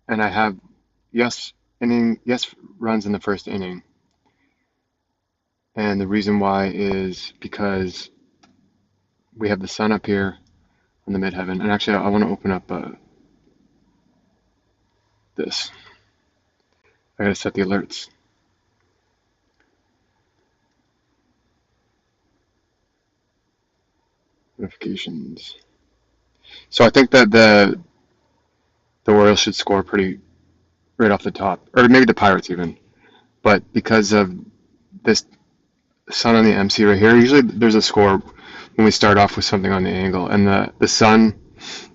and I have yes runs in the first inning. And the reason why is because we have the sun up here in the midheaven. And actually, I want to open up this. I gotta set the alerts. Notifications. So I think that the Orioles should score pretty right off the top, or maybe the Pirates even. But because of this sun on the MC right here, usually there's a score when we start off with something on the angle, and the sun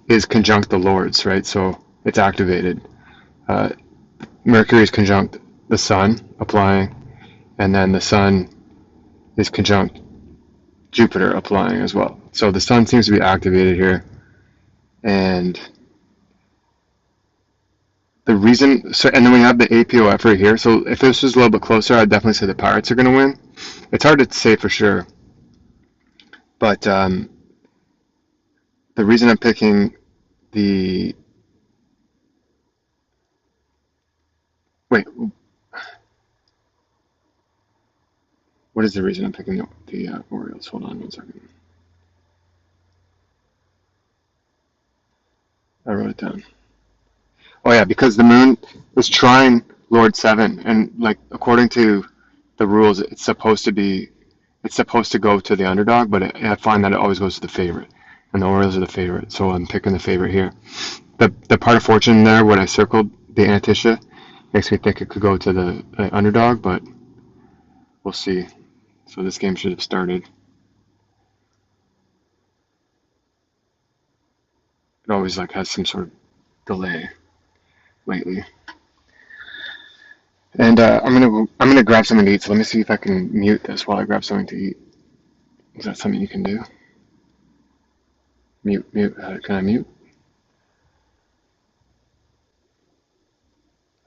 is conjunct the Lords, right? So it's activated. Uh, Mercury is conjunct the sun, applying, and then the sun is conjunct Jupiter, applying as well. So the sun seems to be activated here, and the reason, so, and then we have the APOF right here. So if this was a little bit closer, I'd definitely say the Pirates are going to win. It's hard to say for sure, but the reason I'm picking the wait, what is the reason I'm picking the Orioles? Hold on one second. I wrote it down. Oh yeah, because the moon was trine Lord 7, and like according to the rules, it's supposed to go to the underdog, but I find that it always goes to the favorite, and the Orioles are the favorite, so I'm picking the favorite here. The part of fortune there, when I circled the Anastasia, makes me think it could go to the underdog, but we'll see. So this game should have started. It always like has some sort of delay lately. And I'm gonna grab something to eat. So let me see if I can mute this while I grab something to eat. Is that something you can do? Mute. Can I mute?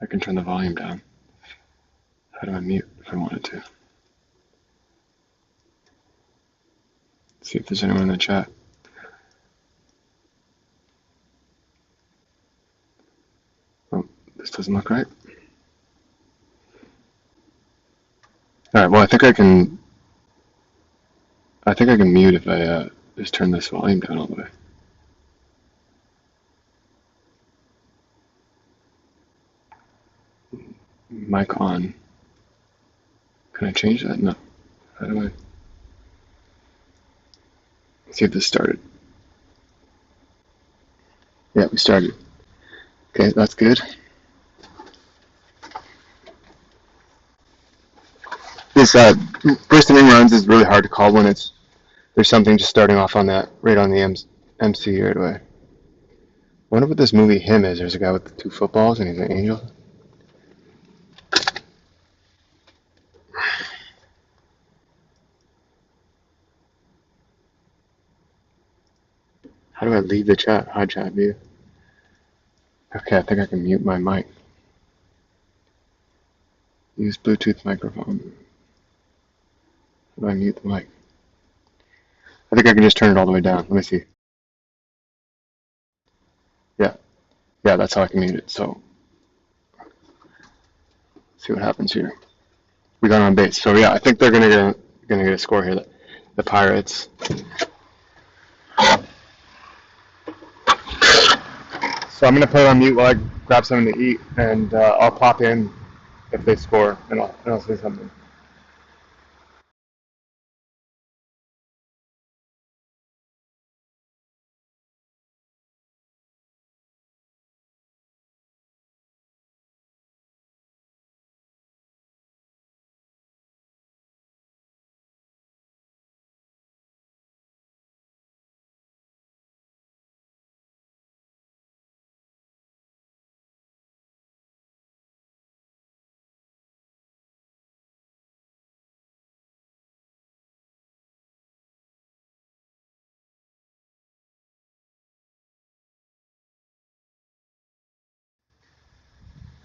I can turn the volume down. How do I mute if I wanted to? See if there's anyone in the chat. Oh, this doesn't look right. All right. Well, I think I can. I think I can mute if I just turn this volume down all the way. Mic on. Can I change that? No. How do I? Let's see if this started. Yeah, we started. Okay, that's good. This first inning runs is really hard to call when there's something just starting off on that right on the MC right away. I wonder what this movie Him is. There's a guy with the 2 footballs and he's an angel. How do I leave the chat? Hide chat view. Okay, I think I can mute my mic. Use Bluetooth microphone. How do I mute the mic? I think I can just turn it all the way down. Let me see. Yeah, that's how I can mute it. So, see what happens here. We got on base. So yeah, I think they're gonna get a score here. The Pirates. So I'm gonna put it on mute while I grab something to eat, and I'll pop in if they score, and I'll say something.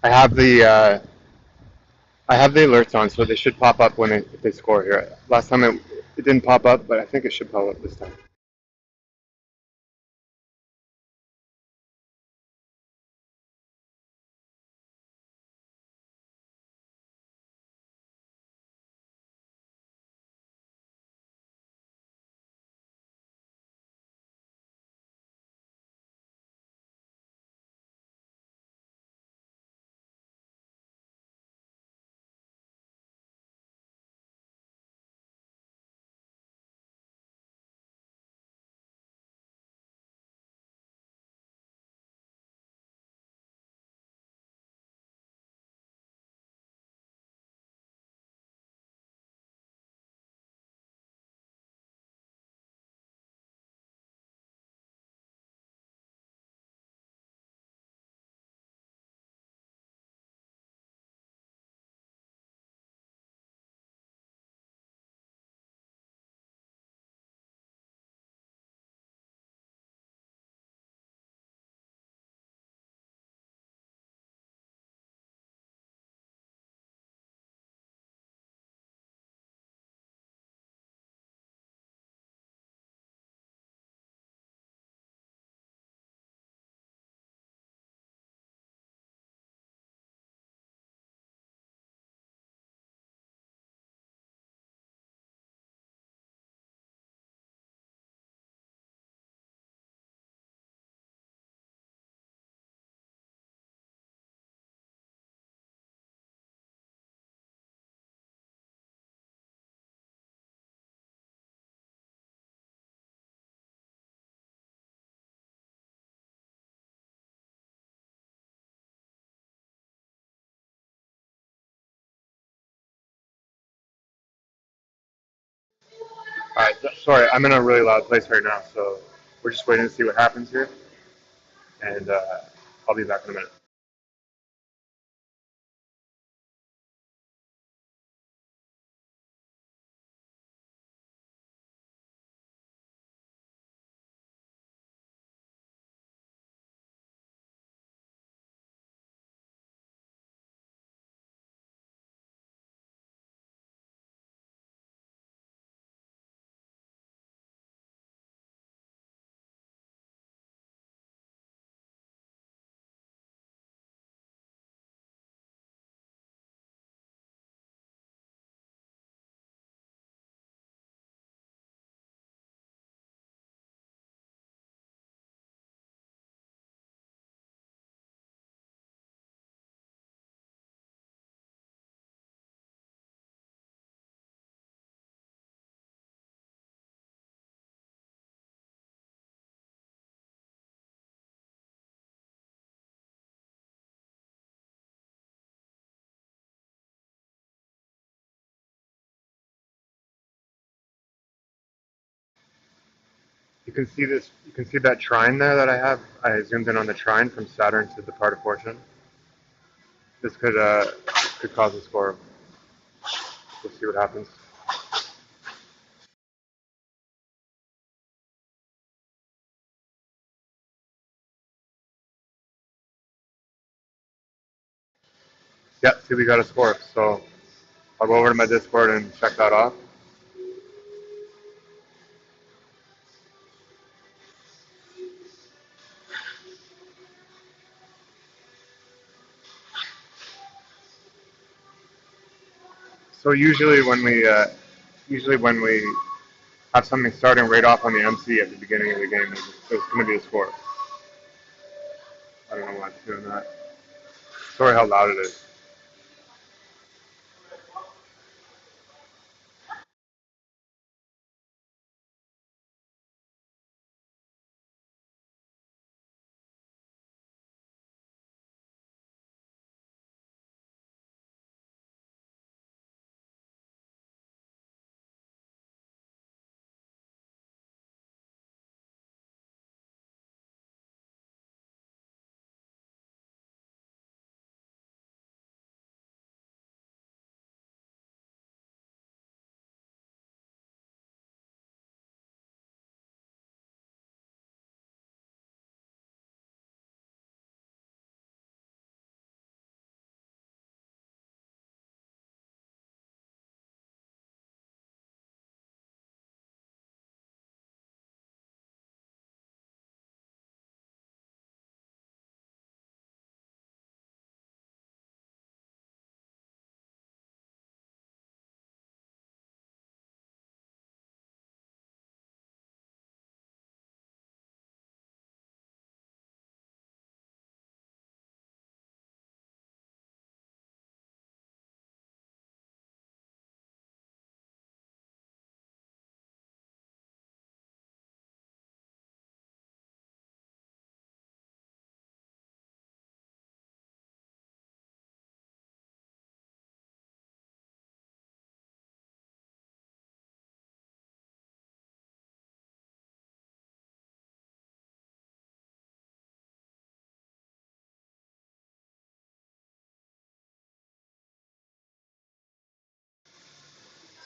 I have the alerts on, so they should pop up if they score here. Last time it didn't pop up, but I think it should pop up this time. All right, sorry, I'm in a really loud place right now, so we're just waiting to see what happens here, and I'll be back in a minute. You can see this. You can see that trine there that I have. I zoomed in on the trine from Saturn to the part of fortune. This could cause a score. We'll see what happens. Yeah, see, we got a score. So I'll go over to my Discord and check that off. So usually when we have something starting right off on the MC at the beginning of the game, there's going to be a score. I don't know why it's doing that. Sorry how loud it is.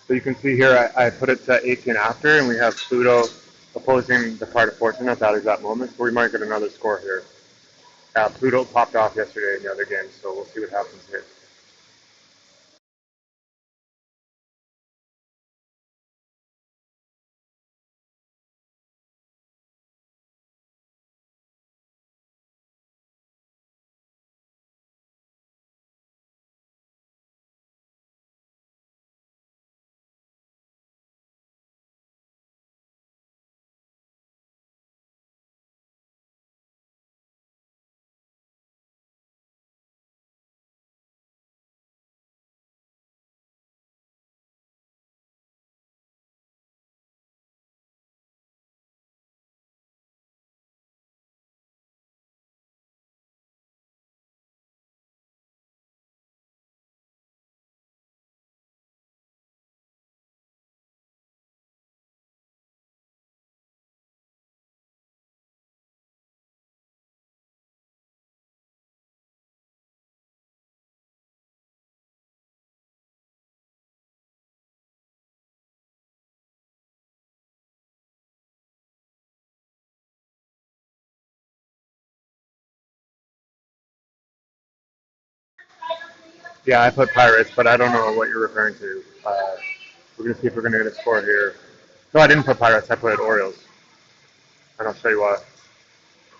So you can see here I put it to 18 after, and we have Pluto opposing the part of fortune at that exact moment. So we might get another score here. Pluto popped off yesterday in the other game, so we'll see what happens here. Yeah, I put Pirates, but I don't know what you're referring to. We're gonna see if we're gonna get a score here. No, I didn't put Pirates. I put Orioles, and I'll show you why.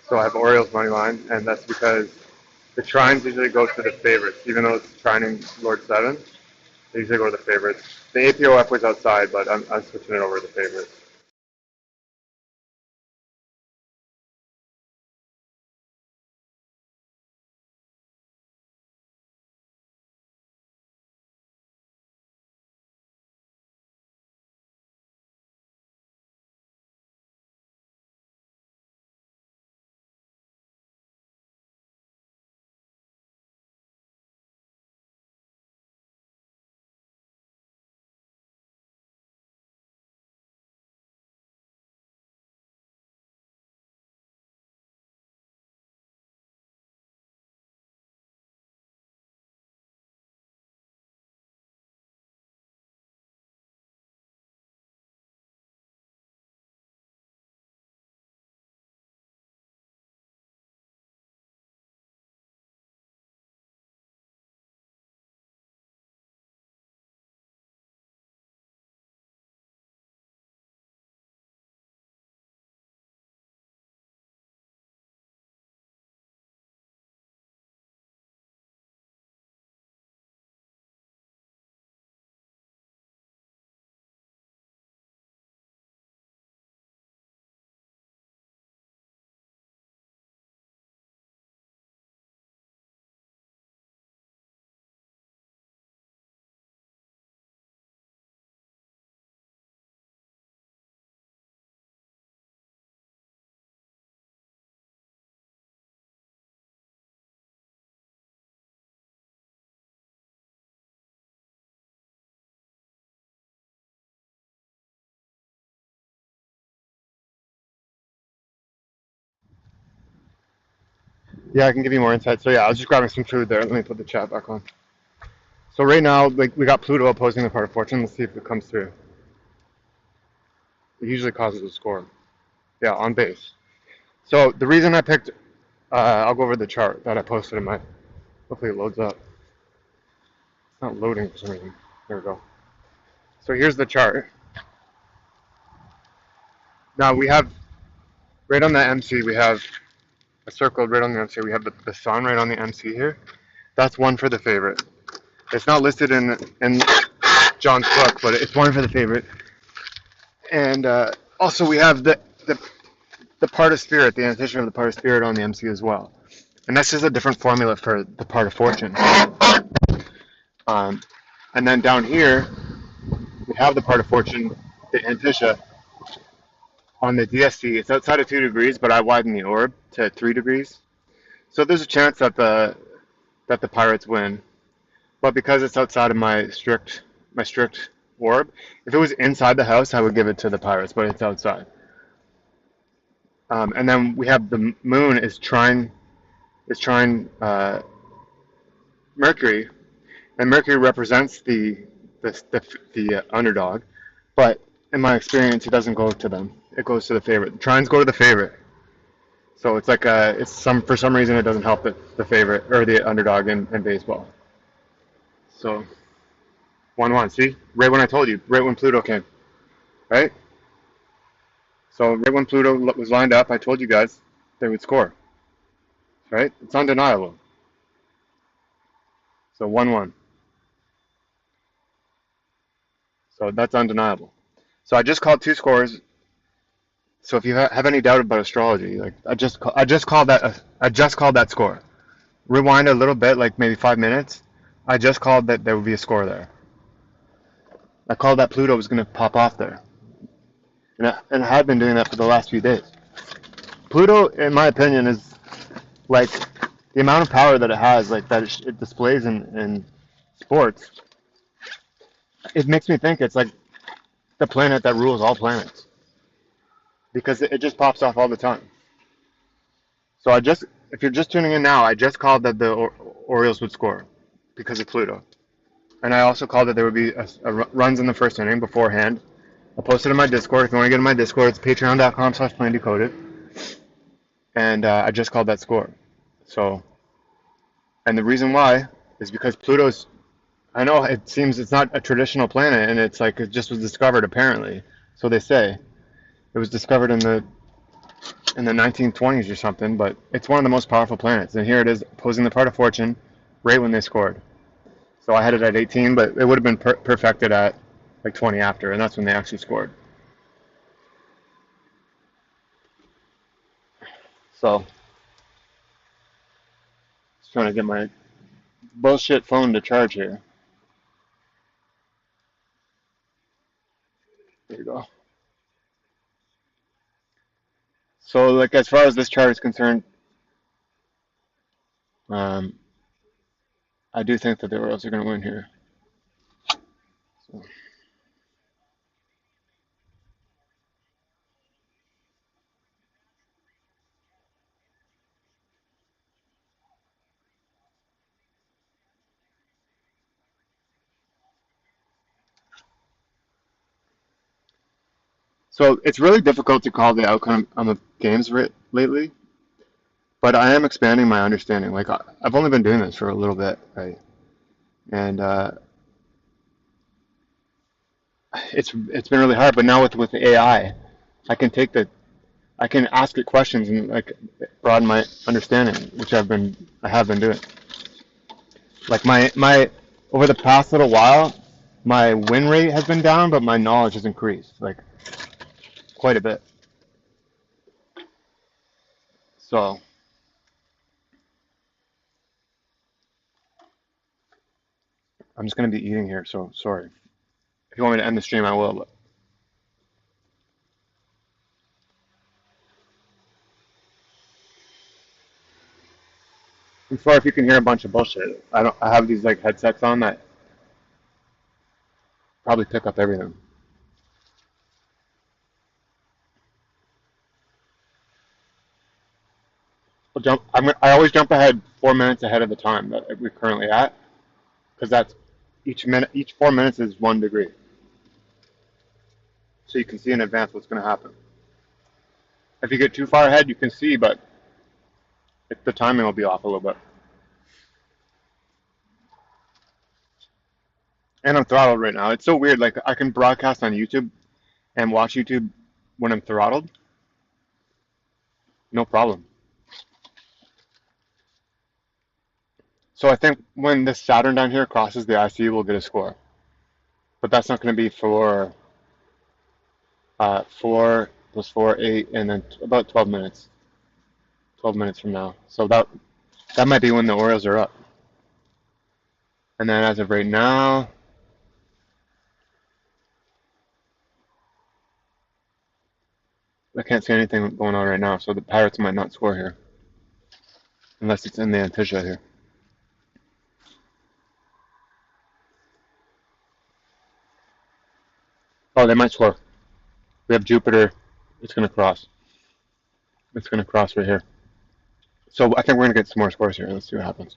So I have Orioles money line, and that's because the trines usually go to the favorites, even though it's trining Lord 7. They usually go to the favorites. The APOF was outside, but I'm switching it over to the favorites. Yeah, I can give you more insight. So yeah, I was just grabbing some food there. Let me put the chat back on. So right now, like we got Pluto opposing the part of fortune. Let's see if it comes through. It usually causes a score. Yeah, on base. So the reason I picked, I'll go over the chart that I posted in my. Hopefully it loads up. It's not loading for some reason. There we go. So here's the chart. Now we have right on the MC. We have a circled right on the MC. We have the sun right on the MC here. That's one for the favorite. It's not listed in John's book, but it's one for the favorite. And also we have the part of spirit, the annotation of the part of spirit on the MC as well. And that's just a different formula for the part of fortune. And then down here, we have the part of fortune, the antitia, on the DSC. It's outside of 2 degrees, but I widen the orb to 3 degrees. So there's a chance that the Pirates win. But because it's outside of my strict orb, if it was inside the house, I would give it to the Pirates, but it's outside. And then we have the moon is trine Mercury, and Mercury represents the underdog, but in my experience, it doesn't go to them. It goes to the favorite. The trines go to the favorite, so it's like for some reason it doesn't help the favorite or the underdog in baseball. So 1-1. See, right when I told you, right when Pluto came, right? So right when Pluto was lined up, I told you guys they would score, right? It's undeniable. So 1-1. So that's undeniable. So I just called 2 scores. So if you have any doubt about astrology, like I just called that score. Rewind a little bit, like maybe 5 minutes. I just called that there would be a score there. I called that Pluto was going to pop off there, and I have been doing that for the last few days. Pluto, in my opinion, is like the amount of power that it has, like that it displays in sports. It makes me think it's like the planet that rules all planets because it just pops off all the time. So if you're just tuning in now, I just called that the Orioles would score because of Pluto, and I also called that there would be runs in the first inning beforehand. I posted in my Discord. If you want to get in my Discord, it's patreon.com/plaindecoded, and I just called that score. So, and the reason why is because Pluto's I know it seems it's not a traditional planet, and it's like it just was discovered apparently. So they say it was discovered in the 1920s or something, but it's one of the most powerful planets. And here it is posing the part of fortune right when they scored. So I had it at 18, but it would have been perfected at like 20 after, and that's when they actually scored. So just trying to get my bullshit phone to charge here. There you go. So like as far as this chart is concerned, um, I do think that the Orioles are going to win here. So. So it's really difficult to call the outcome of games lately, but I am expanding my understanding. Like I've only been doing this for a little bit, right? And it's been really hard. But now with AI, I can take the I can ask it questions and like broaden my understanding, which I have been doing. Like my over the past little while, my win rate has been down, but my knowledge has increased like quite a bit. So I'm just gonna be eating here. So sorry. If you want me to end the stream, I will. But I'm sorry if you can hear a bunch of bullshit. I have these like headsets on that probably pick up everything. I always jump ahead 4 minutes ahead of the time that we're currently at, because that's each 4 minutes is 1 degree, so you can see in advance what's going to happen. If you get too far ahead, you can see, but the timing will be off a little bit. And I'm throttled right now. It's so weird. Like I can broadcast on YouTube and watch YouTube when I'm throttled, no problem. So I think when this Saturn down here crosses the IC, we'll get a score. But that's not going to be for 4 + 4, 8, and then about 12 minutes. 12 minutes from now. So that might be when the Orioles are up. And then as of right now, I can't see anything going on right now. So the Pirates might not score here, unless it's in the Antisha here. Oh, they might score. We have Jupiter. It's going to cross. It's going to cross right here. So I think we're going to get some more scores here. Let's see what happens.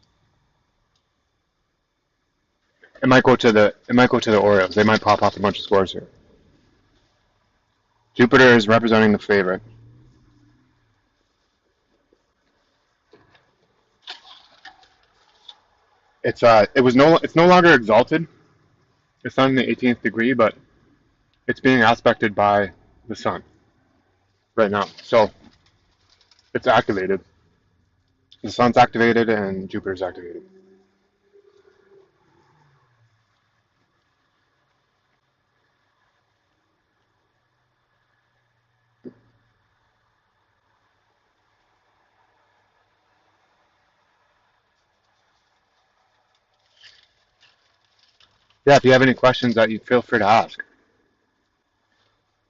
It might go to the Orioles. They might pop off a bunch of scores here. Jupiter is representing the favorite. It's no longer exalted. It's not in the 18th degree, but it's being aspected by the sun right now. So it's activated. The sun's activated and Jupiter's activated. Yeah, if you have any questions that you feel free to ask.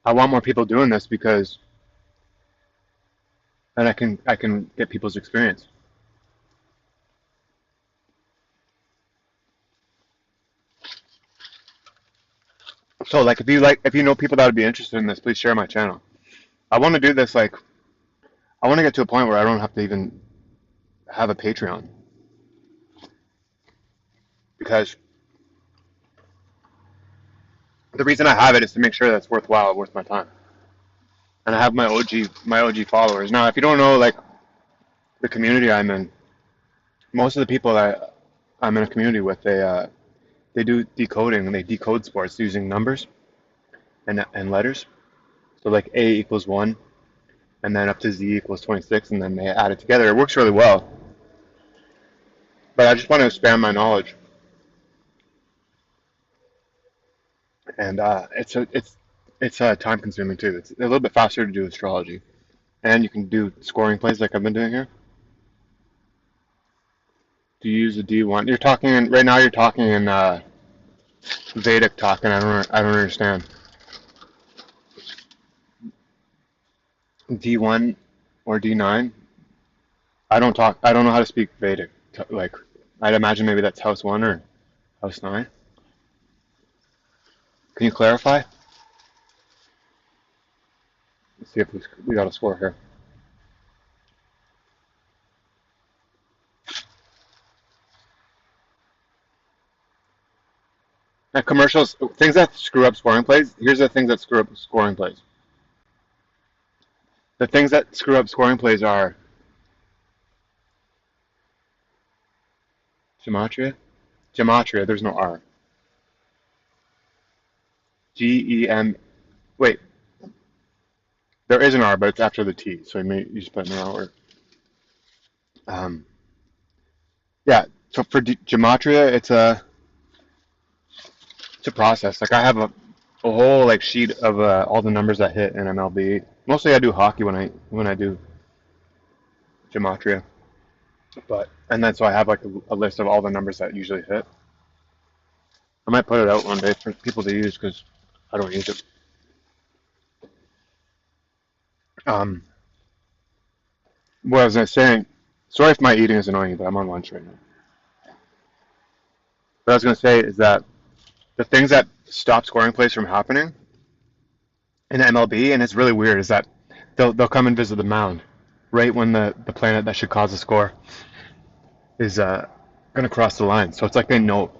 I want more people doing this because then I can get people's experience. So like if you know people that would be interested in this, please share my channel. I want to do this like I want to get to a point where I don't have to even have a Patreon, because the reason I have it is to make sure that it's worthwhile, worth my time. And I have my OG followers. Now, if you don't know like the community I'm in, most of the people that I'm in a community with, they do decoding and they decode sports using numbers and letters. So like A equals 1, and then up to Z equals 26, and then they add it together. It works really well. But I just want to expand my knowledge, and it's time consuming too. It's a little bit faster to do astrology, and you can do scoring plays like I've been doing here. Do you use a D1? You're talking right now. You're talking in Vedic talk, and I don't understand. D1 or D9? I don't talk. I don't know how to speak Vedic. Like I'd imagine maybe that's house 1 or house 9. Can you clarify? Let's see if we got a score here. Now, commercials, things that screw up scoring plays. Here's the things that screw up scoring plays. The things that screw up scoring plays are gematria. Gematria. There's no R. GEM. Wait, there is an R, but it's after the T, so you just put it in the wrong word. Um, yeah. So for gematria, it's a process. Like I have a whole like sheet of all the numbers that hit in MLB. Mostly I do hockey when I do gematria, but and then so I have like a list of all the numbers that usually hit. I might put it out one day for people to use because I don't use it. Um, what was I saying? Sorry if my eating is annoying, but I'm on lunch right now. What I was going to say is that the things that stop scoring plays from happening in MLB, and it's really weird, is that they'll come and visit the mound right when the planet that should cause a score is going to cross the line. So it's like they know.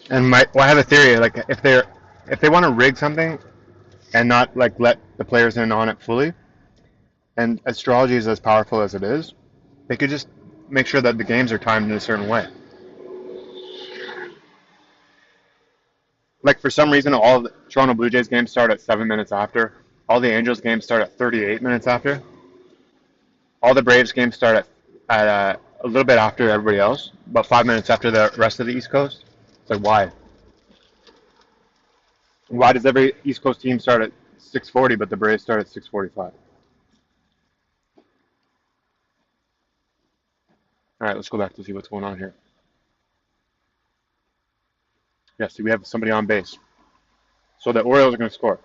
And well, I have a theory, like if they want to rig something and not like let the players in on it fully, and astrology is as powerful as it is, they could just make sure that the games are timed in a certain way. Like for some reason, all the Toronto Blue Jays games start at 7 minutes after. All the Angels games start at 38 minutes after. All the Braves games start at a little bit after everybody else, about 5 minutes after the rest of the East Coast. It's like why? Why does every East Coast team start at 6:40, but the Braves start at 6:45? All right, let's go back to see what's going on here. Yeah, see, we have somebody on base. So the Orioles are going to score.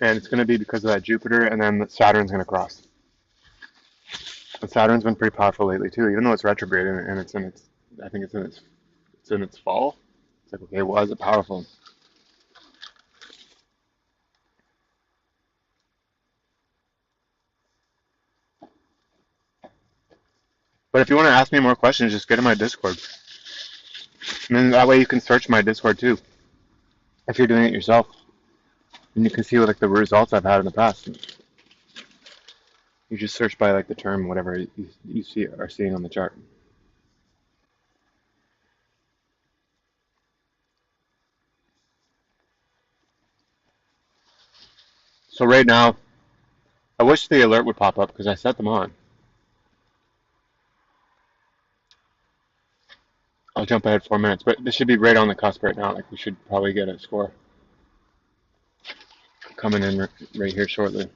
And it's going to be because of that Jupiter, and then Saturn's going to cross. And Saturn's been pretty powerful lately too, even though it's retrograde and I think it's in its fall. It's like, okay, why is it powerful? But if you want to ask me more questions, just get in my Discord. And then that way you can search my Discord too, if you're doing it yourself. And you can see like the results I've had in the past. You just search by like the term, whatever you are seeing on the chart. So right now, I wish the alert would pop up because I set them on. I'll jump ahead 4 minutes, but this should be right on the cusp right now. Like we should probably get a score coming in right here shortly.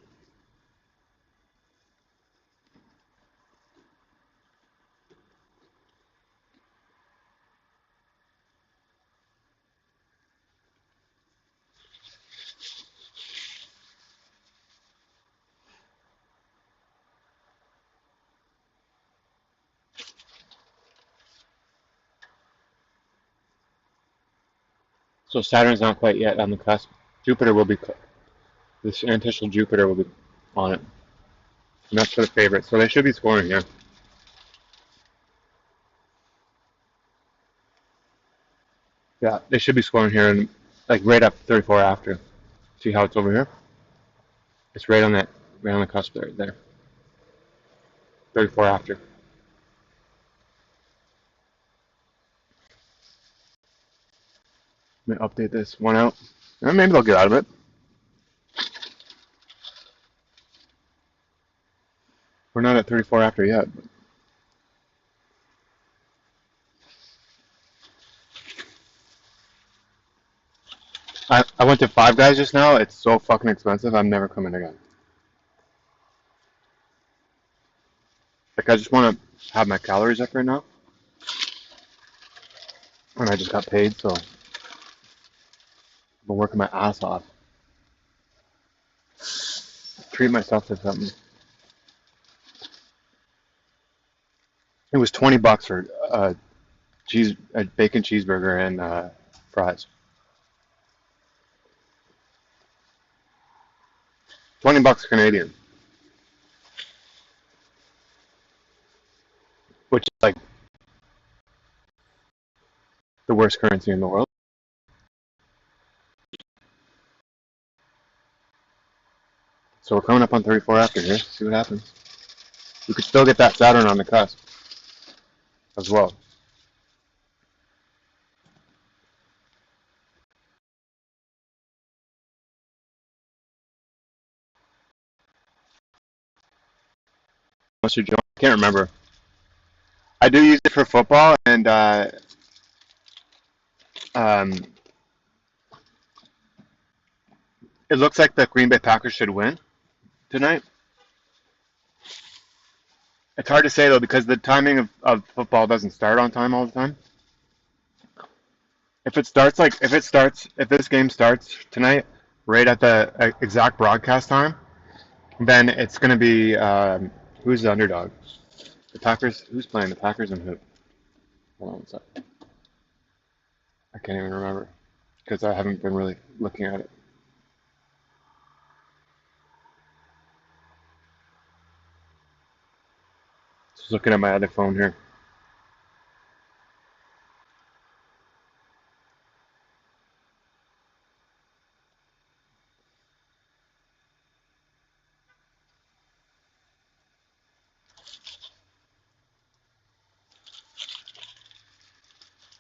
So Saturn's not quite yet on the cusp. Jupiter will be. This anticial Jupiter will be on it, and that's for the favorite. So they should be scoring here. Yeah, they should be scoring here, and like right up 34 after. See how it's over here? It's right on that, right on the cusp there. 34 after. Let me update this one out. Maybe they'll get out of it. We're not at 34 after yet. I went to Five Guys just now. It's so fucking expensive. I'm never coming again. Like, I just want to have my calories up right now. And I just got paid, so I've been working my ass off. Treat myself to something. It was $20 for a bacon cheeseburger and fries. $20 Canadian, which is like the worst currency in the world. So we're coming up on 34 after here. See what happens. You could still get that Saturn on the cusp as well. Unless you're joking, I can't remember. I do use it for football, and um, it looks like the Green Bay Packers should win tonight. It's hard to say though because the timing of football doesn't start on time all the time. If this game starts tonight right at the exact broadcast time, then it's going to be who's the underdog? The Packers. Who's playing the Packers and who? Hold on one sec. I can't even remember because I haven't been really looking at it. Just looking at my other phone here.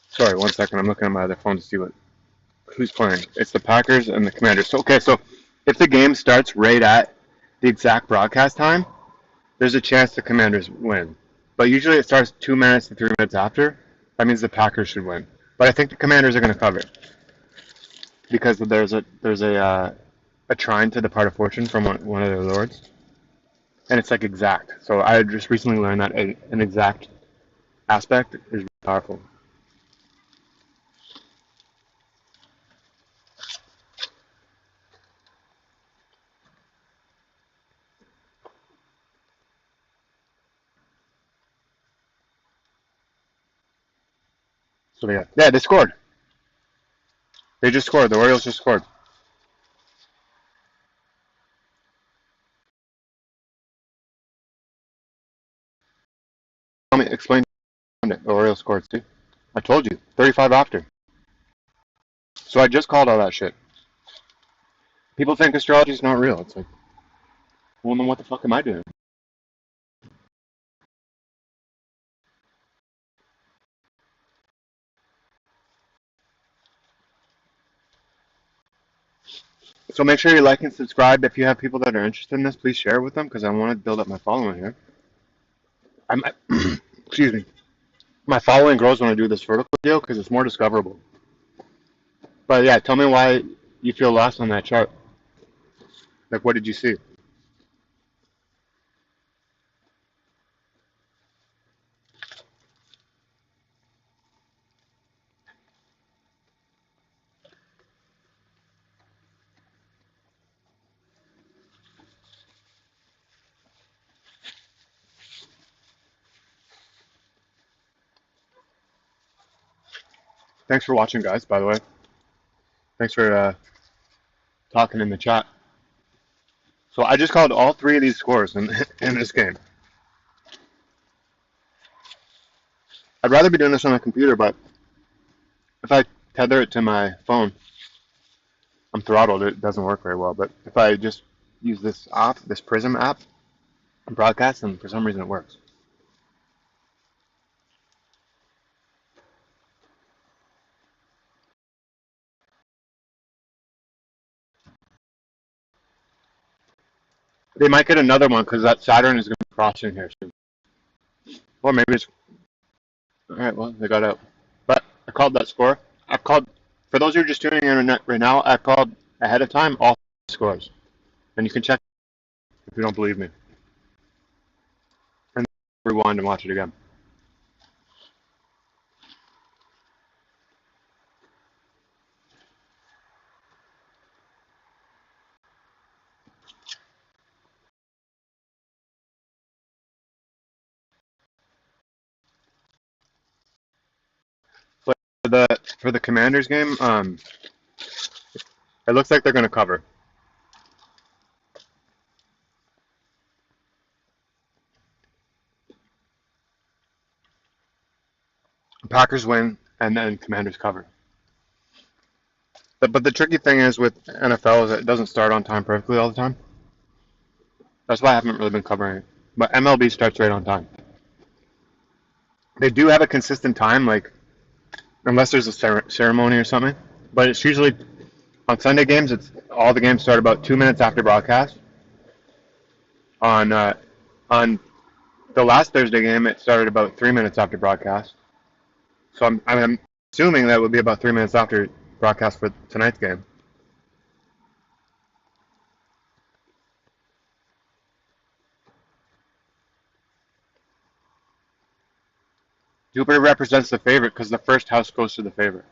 Sorry, one second. I'm looking at my other phone to see who's playing. It's the Packers and the Commanders. So okay, so if the game starts right at the exact broadcast time, there's a chance the Commanders win. But usually it starts 2 minutes to 3 minutes after. That means the Packers should win. But I think the Commanders are going to cover because there's a trine to the part of fortune from one of their lords, and it's like exact. So I just recently learned that an exact aspect is really powerful. So yeah, they scored. They just scored. The Orioles just scored. Tell me, explain it. The Orioles scored. See, I told you. 35 after. So I just called all that shit. People think astrology is not real. It's like, well, then what the fuck am I doing? So make sure you like and subscribe. If you have people that are interested in this, please share it with them because I want to build up my following here. I'm, excuse me. My following grows when I do this vertical deal because it's more discoverable. But yeah, tell me why you feel lost on that chart. Like, what did you see? Thanks for watching, guys, by the way. Thanks for talking in the chat. So I just called all three of these scores in this game. I'd rather be doing this on a computer, but if I tether it to my phone, I'm throttled. It doesn't work very well. But if I just use this app, this Prism app, and broadcast, and for some reason it works. They might get another one because that Saturn is going to be crossing here soon. Or maybe it's all right. Well, they got out, but I called that score. I called for those who are just tuning in right now. I called ahead of time all scores, and you can check if you don't believe me, and rewind and watch it again. For the Commanders game, it looks like they're going to cover. Packers win, and then Commanders cover. But the tricky thing is with NFL is that it doesn't start on time perfectly all the time. That's why I haven't really been covering it. But MLB starts right on time. They do have a consistent time, like unless there's a ceremony or something. But it's usually on Sunday games. It's all the games start about 2 minutes after broadcast. On the last Thursday game, it started about 3 minutes after broadcast. So I'm assuming that would be about 3 minutes after broadcast for tonight's game. Jupiter represents the favorite because the first house goes to the favorite.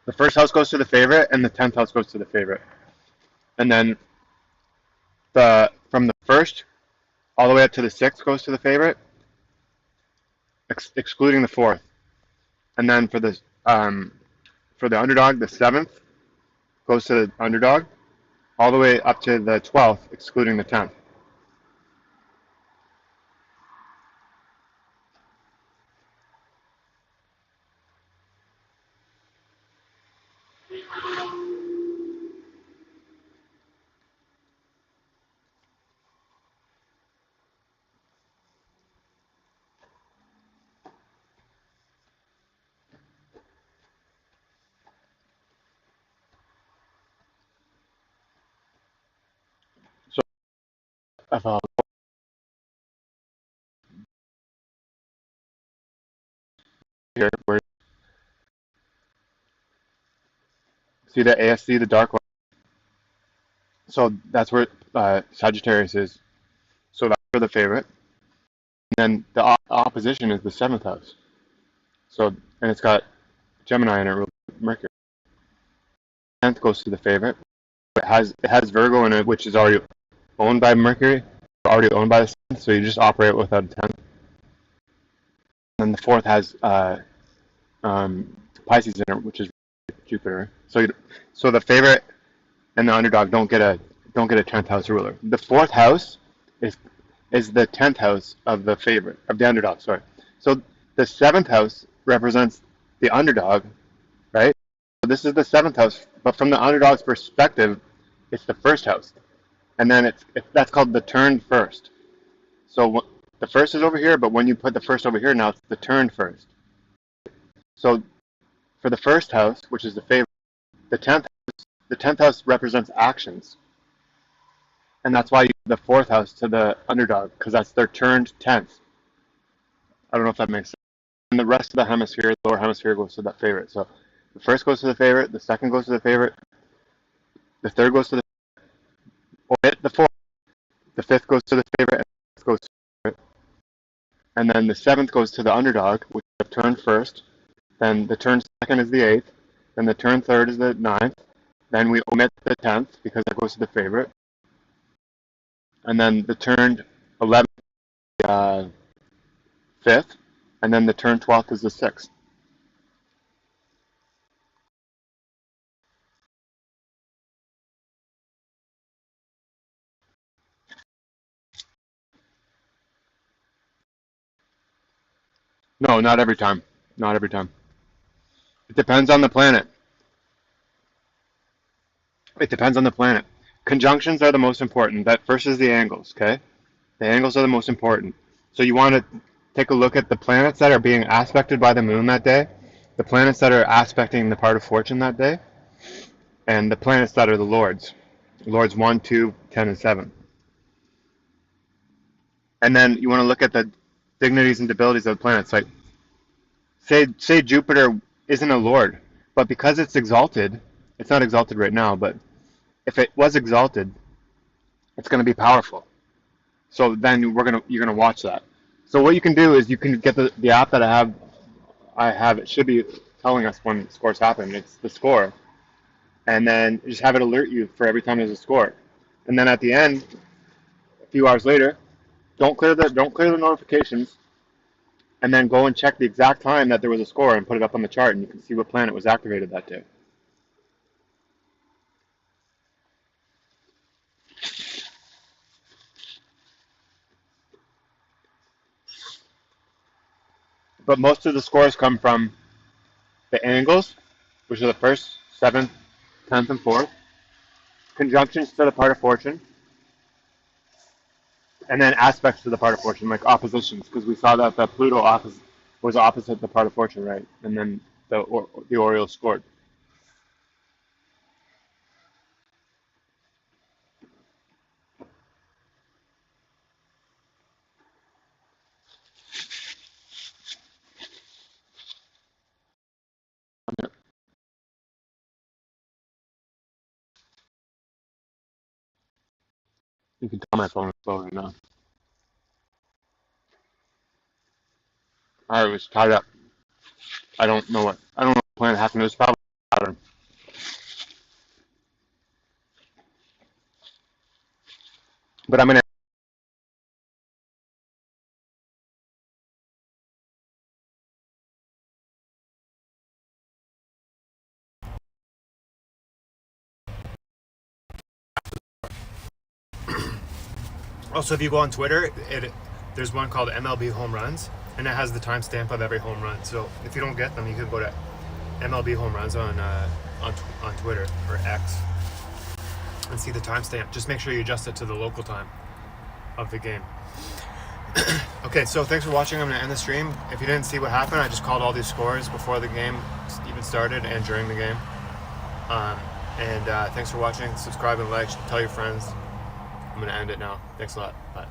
The first house goes to the favorite, and the 10th house goes to the favorite. And then from the first all the way up to the 6th goes to the favorite, excluding the 4th. And then for the underdog, the 7th goes to the underdog, all the way up to the 12th, excluding the 10th. So if here, where see the ASC, the dark one. So that's where Sagittarius is. So that's for the favorite. And then the opposition is the 7th house. So and it's got Gemini in it, Mercury. 10th goes to the favorite. It has Virgo in it, which is already owned by Mercury, already owned by the Sun. So you just operate without a 10th. And the 4th has Pisces in it, which is Jupiter. So the favorite and the underdog don't get a 10th house ruler. The 4th house is the 10th house of the favorite of the underdog. Sorry. So the 7th house represents the underdog, right? So this is the 7th house, but from the underdog's perspective, it's the first house, and then that's called the turned first. So the first is over here, but when you put the first over here, now it's the turned first. So for the first house, which is the favorite, the 10th house represents actions, and that's why you give the 4th house to the underdog because that's their turned 10th. I don't know if that makes sense. And the rest of the hemisphere, the lower hemisphere, goes to that favorite. So the first goes to the favorite, the second goes to the favorite, the third goes to the 4th, the 5th goes to the favorite, and the 6th goes to the favorite. And then the 7th goes to the underdog, which is the turn first. Then the turn second is the 8th. Then the turn third is the 9th. Then we omit the 10th because that goes to the favorite. And then the turn 11th is the 5th. And then the turn 12th is the 6th. No, not every time. Not every time. It depends on the planet. It depends on the planet. Conjunctions are the most important. That first is the angles, okay? The angles are the most important. So you want to take a look at the planets that are being aspected by the moon that day, the planets that are aspecting the part of fortune that day, and the planets that are the lords. Lords 1, 2, 10, and 7. And then you want to look at the dignities and debilities of the planets. Like, say Jupiter isn't a lord, but because it's exalted, it's not exalted right now, but if it was exalted, it's going to be powerful. So then you're gonna watch that. So what you can do is you can get the app that I have it should be telling us when scores happen. It's the score, and then just have it alert you for every time there's a score. And then at the end, a few hours later, don't clear the notifications, and then go and check the exact time that there was a score and put it up on the chart, and you can see what planet was activated that day. But most of the scores come from the angles, which are the first, seventh, 10th, and 4th, conjunctions to the part of fortune, and then aspects to the part of fortune, like oppositions, because we saw that the Pluto was opposite the part of fortune, right? And then the Orioles scored. You can tell my phone is slow right now. I was tied up. I don't know what plan happened. It was probably Saturn. But I'm gonna. Also, if you go on Twitter, there's one called MLB Home Runs, and it has the timestamp of every home run. So if you don't get them, you can go to MLB Home Runs on Twitter or X and see the timestamp. Just make sure you adjust it to the local time of the game. Okay, so thanks for watching. I'm going to end the stream. If you didn't see what happened, I just called all these scores before the game even started and during the game. And thanks for watching. Subscribe and like. Tell your friends. I'm going to end it now. Thanks a lot. Bye.